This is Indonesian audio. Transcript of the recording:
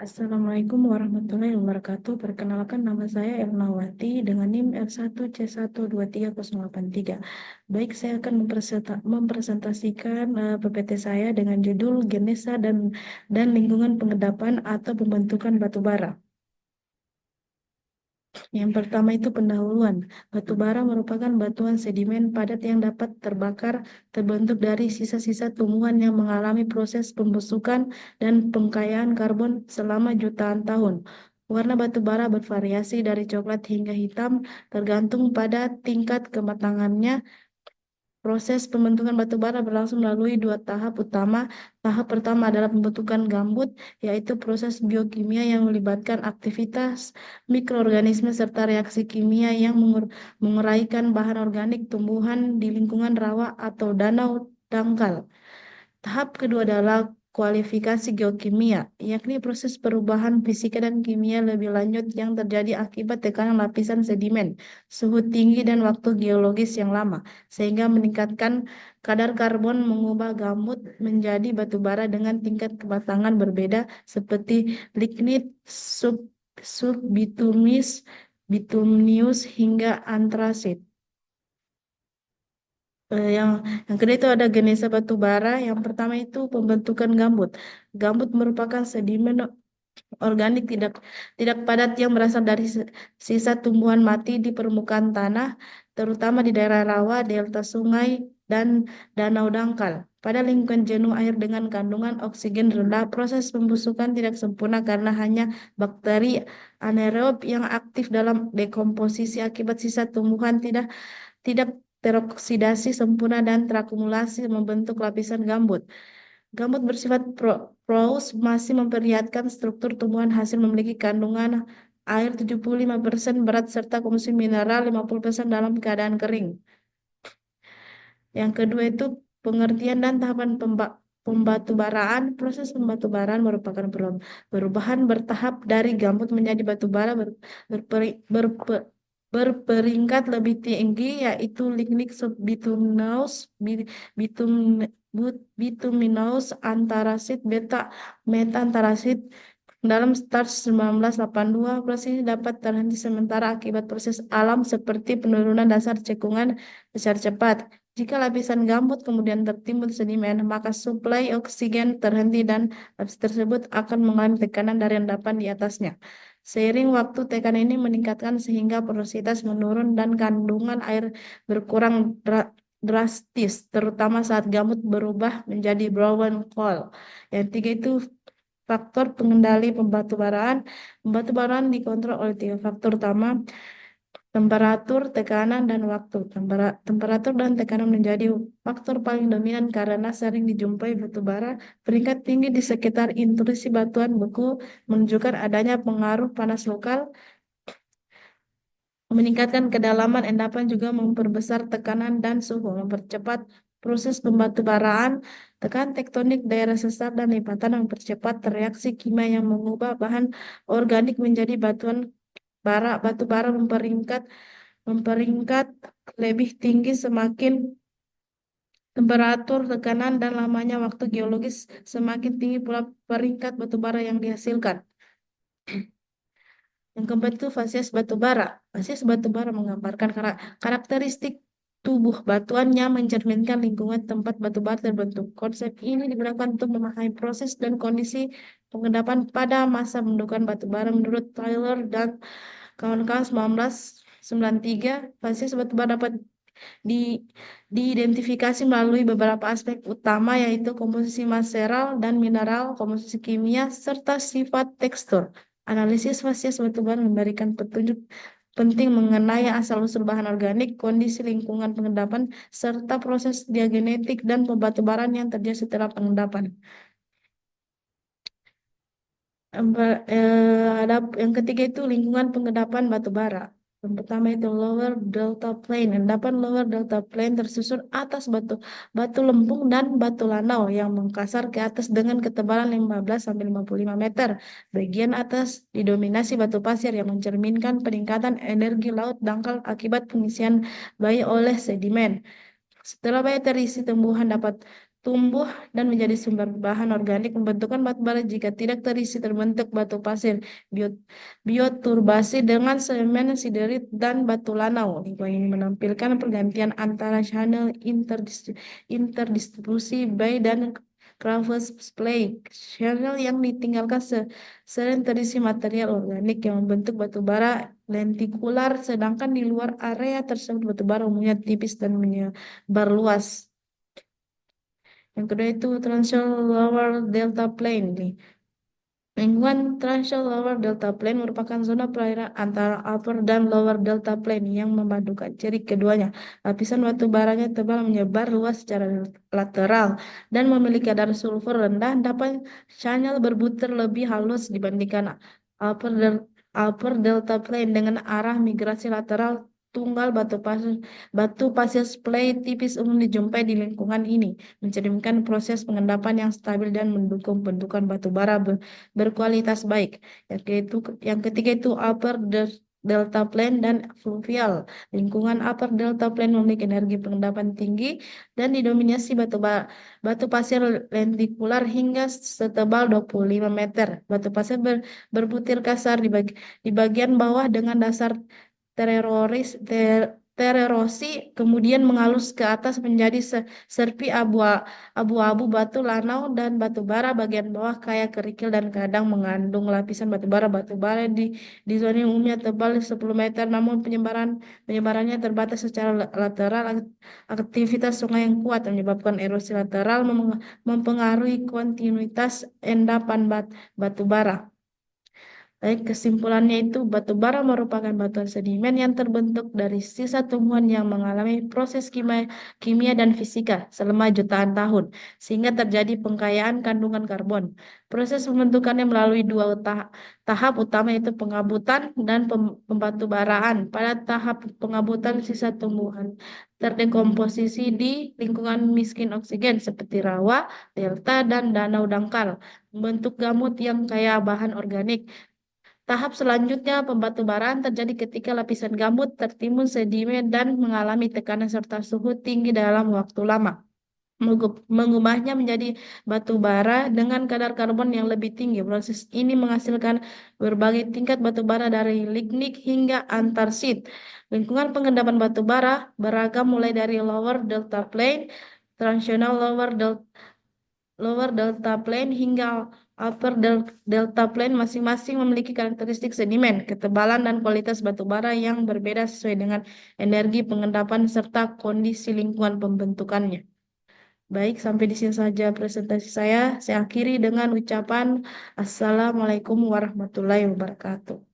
Assalamualaikum warahmatullahi wabarakatuh. Perkenalkan nama saya Ernawati dengan NIM F1C1230883. Baik, saya akan mempresentasikan PPT saya dengan judul Genesa dan Lingkungan Pengendapan atau Pembentukan Batu Bara. Yang pertama itu pendahuluan. Batu bara merupakan batuan sedimen padat yang dapat terbakar, terbentuk dari sisa-sisa tumbuhan yang mengalami proses pembusukan dan pengkayaan karbon selama jutaan tahun. Warna batu bara bervariasi dari coklat hingga hitam, tergantung pada tingkat kematangannya. Proses pembentukan batu bara berlangsung melalui dua tahap utama. Tahap pertama adalah pembentukan gambut, yaitu proses biokimia yang melibatkan aktivitas mikroorganisme serta reaksi kimia yang menguraikan bahan organik tumbuhan di lingkungan rawa atau danau dangkal. Tahap kedua adalah kualifikasi geokimia, yakni proses perubahan fisika dan kimia lebih lanjut yang terjadi akibat tekanan lapisan sedimen, suhu tinggi dan waktu geologis yang lama, sehingga meningkatkan kadar karbon mengubah gambut menjadi batu bara dengan tingkat kematangan berbeda seperti lignit, sub, subbitumis, bituminous hingga antrasit. Yang kedua itu ada genesa batu bara. Yang pertama itu pembentukan gambut. Gambut merupakan sedimen organik tidak tidak padat yang berasal dari sisa tumbuhan mati di permukaan tanah, terutama di daerah rawa, delta sungai, dan danau dangkal. Pada lingkungan jenuh air dengan kandungan oksigen rendah, proses pembusukan tidak sempurna karena hanya bakteri anaerob yang aktif dalam dekomposisi akibat sisa tumbuhan tidak tidak teroksidasi sempurna dan terakumulasi membentuk lapisan gambut. Gambut bersifat porous masih memperlihatkan struktur tumbuhan hasil memiliki kandungan air 75% berat serta konsumsi mineral 50% dalam keadaan kering. Yang kedua itu pengertian dan tahapan pembatubaraan. Proses pembatubaraan merupakan perubahan bertahap dari gambut menjadi batu bara berperingkat lebih tinggi, yaitu lignit subbituminous, bitum, bituminous, antarasit, beta, meta antarasit. Dalam start 1982, proses ini dapat terhenti sementara akibat proses alam seperti penurunan dasar cekungan secara cepat. Jika lapisan gambut kemudian tertimbun sedimen, maka suplai oksigen terhenti dan lapis tersebut akan mengalami tekanan dari endapan di atasnya. Seiring waktu, tekanan ini meningkatkan sehingga porositas menurun dan kandungan air berkurang drastis, terutama saat gambut berubah menjadi brown coal. Yang tiga itu faktor pengendali pembatubaraan. Pembatubaraan dikontrol oleh tiga faktor utama: temperatur, tekanan, dan waktu. Temperatur dan tekanan menjadi faktor paling dominan karena sering dijumpai batu bara peringkat tinggi di sekitar intrusi batuan beku, menunjukkan adanya pengaruh panas lokal. Meningkatkan kedalaman endapan juga memperbesar tekanan dan suhu, mempercepat proses pembatubaraan. Tekan tektonik daerah sesar dan lipatan mempercepat reaksi kimia yang mengubah bahan organik menjadi batuan bara. Batu bara memperingkat lebih tinggi semakin temperatur, tekanan, dan lamanya waktu geologis, semakin tinggi pula peringkat batu bara yang dihasilkan. Yang keempat itu fasies batu bara. Fasies batu bara menggambarkan karakteristik tubuh batuan yang mencerminkan lingkungan tempat batu bara terbentuk. Konsep ini digunakan untuk memahami proses dan kondisi pengendapan pada masa pembentukan batu bara. Menurut Taylor dan kawan-kawan 1993, fasies batu bara dapat di, diidentifikasi melalui beberapa aspek utama, yaitu komposisi mineral dan mineral, komposisi kimia, serta sifat tekstur. Analisis fasies batu bara memberikan petunjuk penting mengenai asal-usul bahan organik, kondisi lingkungan pengendapan, serta proses diagenetik dan pembatubaran yang terjadi setelah pengendapan. Ada yang ketiga itu lingkungan pengendapan batu bara. Yang pertama itu lower delta plain. Endapan lower delta plain tersusun atas batu lempung dan batu lanau yang mengkasar ke atas dengan ketebalan 15 sampai 55 meter. Bagian atas didominasi batu pasir yang mencerminkan peningkatan energi laut dangkal akibat pengisian bayi oleh sedimen. Setelah bayi terisi, tumbuhan dapat tumbuh dan menjadi sumber bahan organik. Pembentukan batu bara jika tidak terisi terbentuk batu pasir bio- bioturbasi dengan semen siderit dan batu lanau. Lingkungan ini menampilkan pergantian antara channel interdistribusi bay dan Crevas Splay. Channel yang ditinggalkan sering terisi material organik yang membentuk batu bara lentikular, sedangkan di luar area tersebut batu bara umumnya tipis dan menyebar luas. Yang kedua itu Transvaal Lower Delta Plain. Lingkungan Transvaal Lower Delta Plain merupakan zona perairan antara Upper dan Lower Delta Plain yang memadukan ciri keduanya. Lapisan batu baranya tebal menyebar luas secara lateral dan memiliki kadar sulfur rendah. Dapat channel berbutir lebih halus dibandingkan Upper, Upper Delta Plain dengan arah migrasi lateral tunggal batu pasir splay tipis umum dijumpai di lingkungan ini, mencerminkan proses pengendapan yang stabil dan mendukung bentukan batu bara berkualitas baik. Yang ketiga itu Delta Plain dan fluvial. Lingkungan Upper Delta Plain memiliki energi pengendapan tinggi dan didominasi batu pasir lentikular hingga setebal 25 meter. Batu pasir berbutir kasar di bagian bawah dengan dasar tererosi kemudian mengalus ke atas menjadi serpi abu-abu batu lanau dan batu bara bagian bawah kaya kerikil dan kadang mengandung lapisan batu bara. Batu bara di zona yang umumnya tebal 10 meter namun penyebarannya terbatas secara lateral. Aktivitas sungai yang kuat menyebabkan erosi lateral mempengaruhi kontinuitas endapan batu bara. Baik, kesimpulannya itu batu bara merupakan batuan sedimen yang terbentuk dari sisa tumbuhan yang mengalami proses kimia dan fisika selama jutaan tahun, sehingga terjadi pengkayaan kandungan karbon. Proses pembentukannya melalui dua tahap utama yaitu pengabutan dan pembatubaraan. Pada tahap pengabutan sisa tumbuhan terdekomposisi di lingkungan miskin oksigen seperti rawa, delta, dan danau dangkal, membentuk gamut yang kaya bahan organik. Tahap selanjutnya pembatubaraan terjadi ketika lapisan gambut tertimbun sedimen dan mengalami tekanan serta suhu tinggi dalam waktu lama, mengubahnya menjadi batu bara dengan kadar karbon yang lebih tinggi. Proses ini menghasilkan berbagai tingkat batu bara dari lignik hingga antarsit. Lingkungan pengendapan batu bara beragam mulai dari Lower Delta Plain, Transitional Lower Delta Plain hingga Upper Delta Plain masing-masing memiliki karakteristik sedimen, ketebalan dan kualitas batu bara yang berbeda sesuai dengan energi pengendapan serta kondisi lingkungan pembentukannya. Baik, sampai di sini saja presentasi saya. Saya akhiri dengan ucapan Assalamualaikum warahmatullahi wabarakatuh.